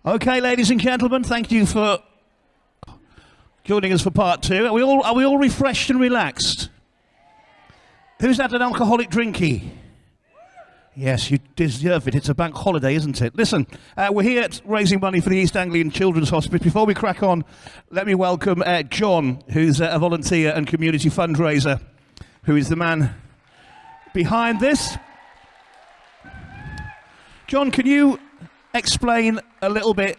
Okay, ladies and gentlemen, thank you for joining us for part two. Are we all refreshed and relaxed? Who's had an alcoholic drinky? Yes, you deserve it. It's a bank holiday, isn't it? Listen, we're here raising money for the East Anglian Children's Hospice. Before we crack on, let me welcome John, who's a volunteer and community fundraiser, who is the man behind this. John, can you explain a little bit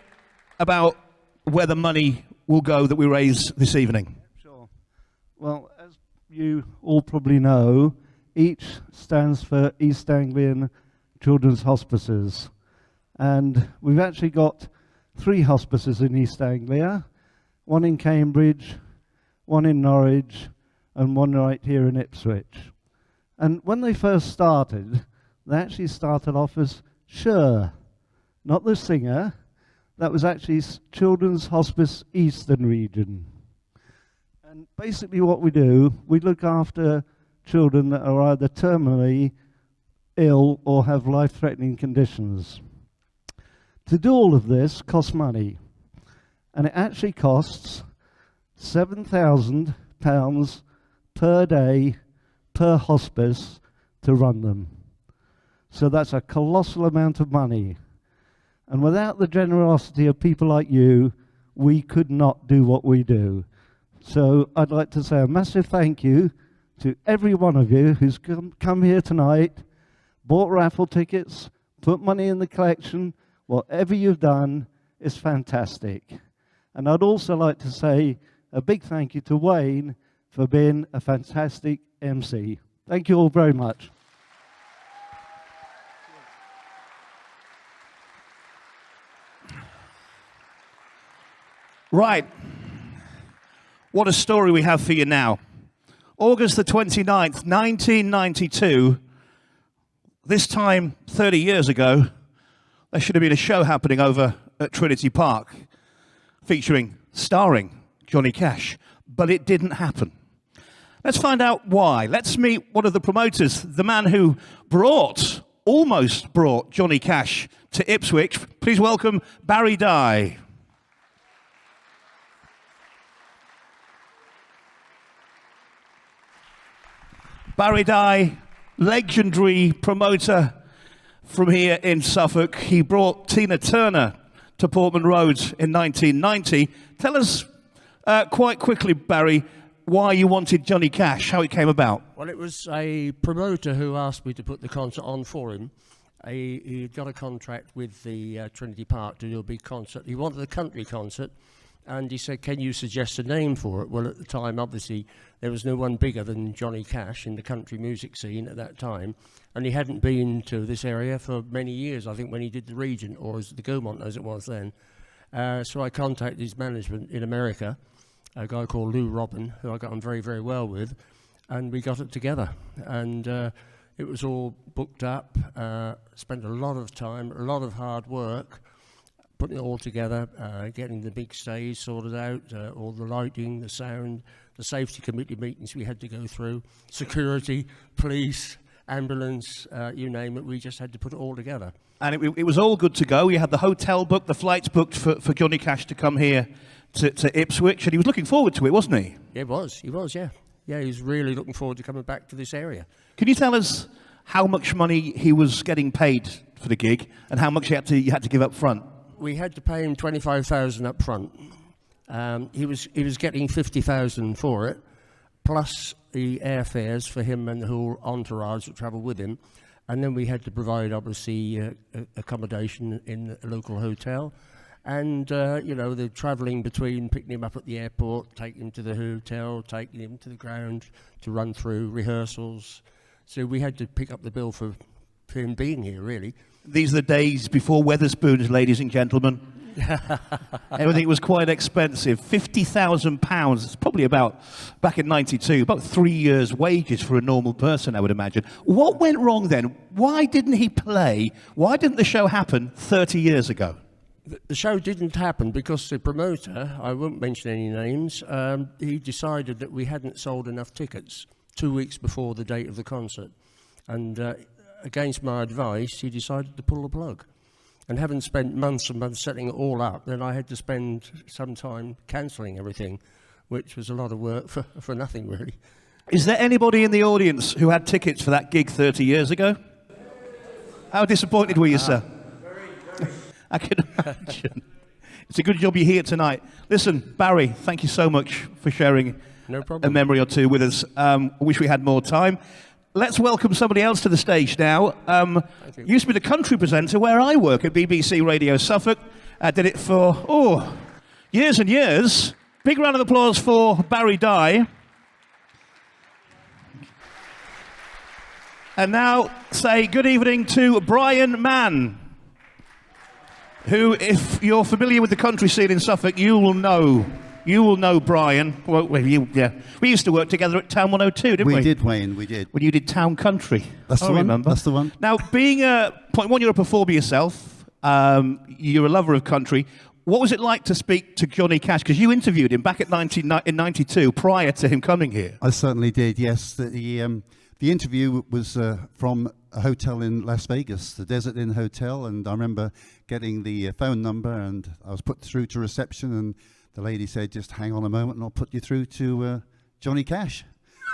about where the money will go that we raise this evening? Sure. Well, as you all probably know, each stands for East Anglian Children's Hospices. And we've actually got 3 hospices in East Anglia, one in Cambridge, one in Norwich, and one right here in Ipswich. And when they first started, they actually started off as Sure, not the singer. That was actually Children's Hospice Eastern Region. And basically what we do, we look after children that are either terminally ill or have life-threatening conditions. To do all of this costs money, and it actually costs £7,000 per day per hospice to run them. So that's a colossal amount of money. And without the generosity of people like you, we could not do what we do. So I'd like to say a massive thank you to every one of you who's come here tonight, bought raffle tickets, put money in the collection. Whatever you've done is fantastic. And I'd also like to say a big thank you to Wayne for being a fantastic MC. Thank you all very much. Right. What a story we have for you now. August the 29th, 1992, this time 30 years ago, there should have been a show happening over at Trinity Park starring Johnny Cash, but it didn't happen. Let's find out why. Let's meet one of the promoters, the man who almost brought Johnny Cash to Ipswich. Please welcome Barry Dye. Barry Dye, legendary promoter from here in Suffolk. He brought Tina Turner to Portman Road in 1990. Tell us quite quickly, Barry, why you wanted Johnny Cash, how it came about. Well, it was a promoter who asked me to put the concert on for him. He got a contract with the Trinity Park to do a big concert. He wanted a country concert. And he said, can you suggest a name for it? Well, at the time, obviously, there was no one bigger than Johnny Cash in the country music scene at that time. And he hadn't been to this area for many years, I think, when he did the Regent, or the Gaumont as it was then. So I contacted his management in America, a guy called Lou Robin, who I got on very, very well with, and we got it together. And it was all booked up, spent a lot of time, a lot of hard work, putting it all together, getting the big stage sorted out, all the lighting, the sound, the safety committee meetings we had to go through, security, police, ambulance, you name it, we just had to put it all together. And it was all good to go. You had the hotel booked, the flights booked for Johnny Cash to come here to Ipswich, and he was looking forward to it, wasn't he? Yeah, he was, yeah. Yeah, he was really looking forward to coming back to this area. Can you tell us how much money he was getting paid for the gig, and how much you had to give up front? We had to pay him $25,000 up front. He was getting $50,000 for it, plus the airfares for him and the whole entourage that travelled with him. And then we had to provide, obviously, accommodation in a local hotel. And, the travelling between picking him up at the airport, taking him to the hotel, taking him to the ground to run through rehearsals. So we had to pick up the bill for him being here, really. These are the days before Wetherspoons, ladies and gentlemen. Everything was quite expensive. £50,000, it's probably about, back in 92, about 3 years' wages for a normal person, I would imagine. What went wrong then? Why didn't he play? Why didn't the show happen 30 years ago? The show didn't happen because the promoter, I won't mention any names, he decided that we hadn't sold enough tickets 2 weeks before the date of the concert. And against my advice, he decided to pull the plug. And having spent months and months setting it all up, then I had to spend some time cancelling everything, which was a lot of work for nothing, really. Is there anybody in the audience who had tickets for that gig 30 years ago? How disappointed were you, sir? Very. I can imagine. It's a good job you're here tonight. Listen, Barry, thank you so much for sharing No problem. a memory or two with us. I wish we had more time. Let's welcome somebody else to the stage now. Used to be the country presenter where I work at BBC Radio Suffolk. I did it for, years and years. Big round of applause for Barry Dye. And now say good evening to Brian Mann, who, if you're familiar with the country scene in Suffolk, you will know Brian. Well, we used to work together at Town 102, didn't we? We did, Wayne, we did. When you did Town Country. That's the one. Remember. That's the one. Now, being point one, you're a performer yourself. You're a lover of country. What was it like to speak to Johnny Cash? Because you interviewed him back in 92, prior to him coming here. I certainly did, yes. The interview was from a hotel in Las Vegas, the Desert Inn Hotel, and I remember getting the phone number, and I was put through to reception, and the lady said, just hang on a moment and I'll put you through to Johnny Cash.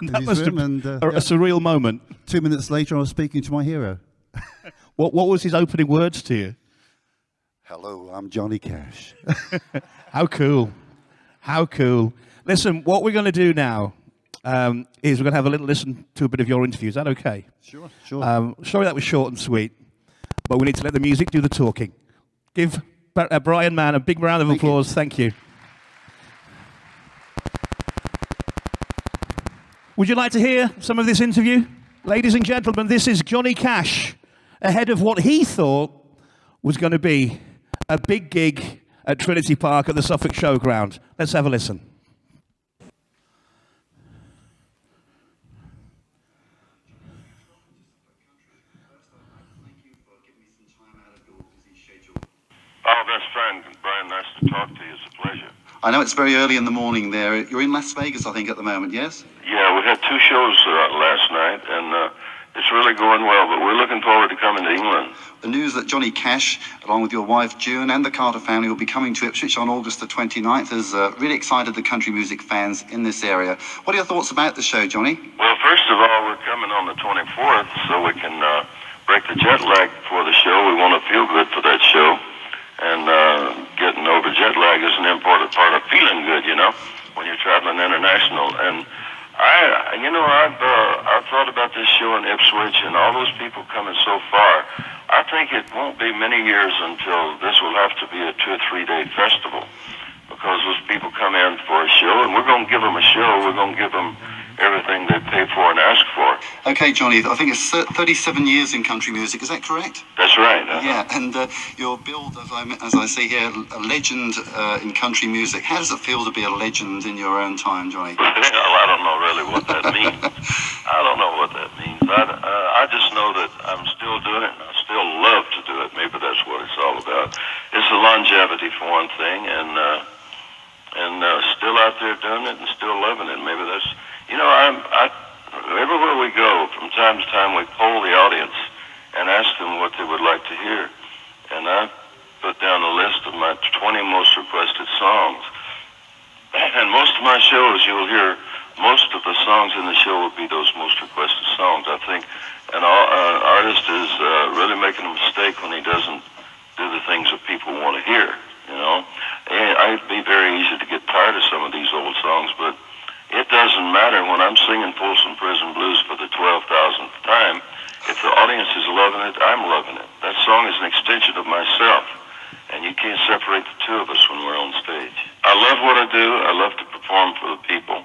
That must have been a surreal moment. 2 minutes later, I was speaking to my hero. What was his opening words to you? Hello, I'm Johnny Cash. How cool. How cool. Listen, what we're going to do now is we're going to have a little listen to a bit of your interview. Is that okay? Sure. Sorry that was short and sweet, but we need to let the music do the talking. Give Brian Mann a big round of applause. Thank you. Would you like to hear some of this interview? Ladies and gentlemen, this is Johnny Cash ahead of what he thought was going to be a big gig at Trinity Park at the Suffolk Showground. Let's have a listen. Oh, best friend, Brian, nice to talk to you. It's a pleasure. I know it's very early in the morning there. You're in Las Vegas, I think, at the moment, yes? Yeah, we had 2 shows last night, and it's really going well, but we're looking forward to coming to England. The news that Johnny Cash, along with your wife June and the Carter family, will be coming to Ipswich on August the 29th has really excited the country music fans in this area. What are your thoughts about the show, Johnny? Well, first of all, we're coming on the 24th, so we can break the jet lag before the show. We want to feel good for that show. And getting over jet lag is an important part of feeling good, when you're traveling international. And I've thought about this show in Ipswich and all those people coming so far. I think it won't be many years until this will have to be a 2 or 3 day festival, because those people come in for a show, and we're going to give them a show. We're going to give them everything they pay for and ask for. Okay, Johnny, I think it's 37 years in country music, is that correct? That's right. Yeah, and you're billed, as I see here, a legend in country music. How does it feel to be a legend in your own time, Johnny? Well, I don't know really what that means. I don't know what that means. I just know that I'm still doing it, and I still love to do it. Maybe that's what it's all about. It's the longevity, for one thing, and still out there doing it and still loving it. Maybe that's... everywhere we go, from time to time, we poll the audience and ask them what they would like to hear. And I put down a list of my 20 most requested songs. And most of my shows, you'll hear most of the songs in the show will be those most requested songs. I think an artist is really making a mistake when he doesn't do the things that people want to hear, It'd be very easy to get tired of some of these old songs, but it doesn't matter when I'm singing Folsom Prison Blues for the 12,000th time. If the audience is loving it, I'm loving it. That song is an extension of myself, and you can't separate the two of us when we're on stage. I love what I do. I love to perform for the people.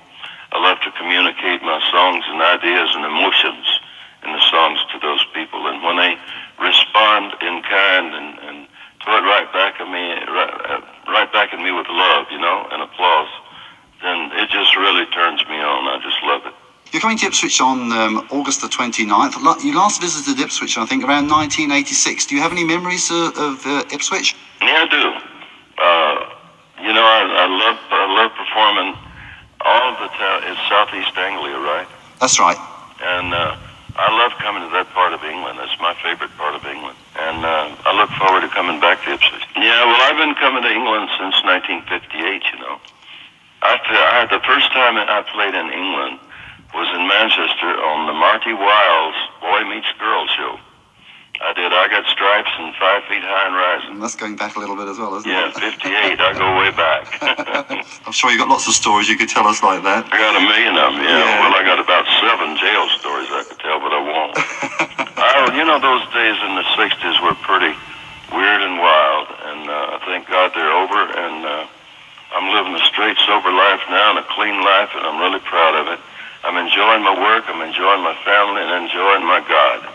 I love to communicate my songs and ideas and emotions in the songs to those people. And when they respond in kind and throw it right back at me with love, and applause, then it just really turns me on. I just love it. You're coming to Ipswich on August the 29th. You last visited Ipswich, I think, around 1986. Do you have any memories of Ipswich? Yeah, I do. I love performing all of the town. It's Southeast Anglia, right? That's right. And I love coming to that part of England. That's my favorite part of England. And I look forward to coming back to Ipswich. Yeah, well, I've been coming to England since 1958, you know. The first time I played in England was in Manchester on the Marty Wiles Boy Meets Girl show. I did. I Got Stripes and 5 Feet High and Rising. And that's going back a little bit as well, isn't Yeah, it? 58. I go way back. I'm sure you've got lots of stories you could tell us like that. I got a million of them, yeah. Yeah. Well, I got about 7 jail stories I could tell, but I won't. You know, those days in the 60s were pretty weird and wild, and thank God they're over, and I'm living a straight, sober life now and a clean life, and I'm really proud of it. I'm enjoying my work, I'm enjoying my family, and enjoying my God.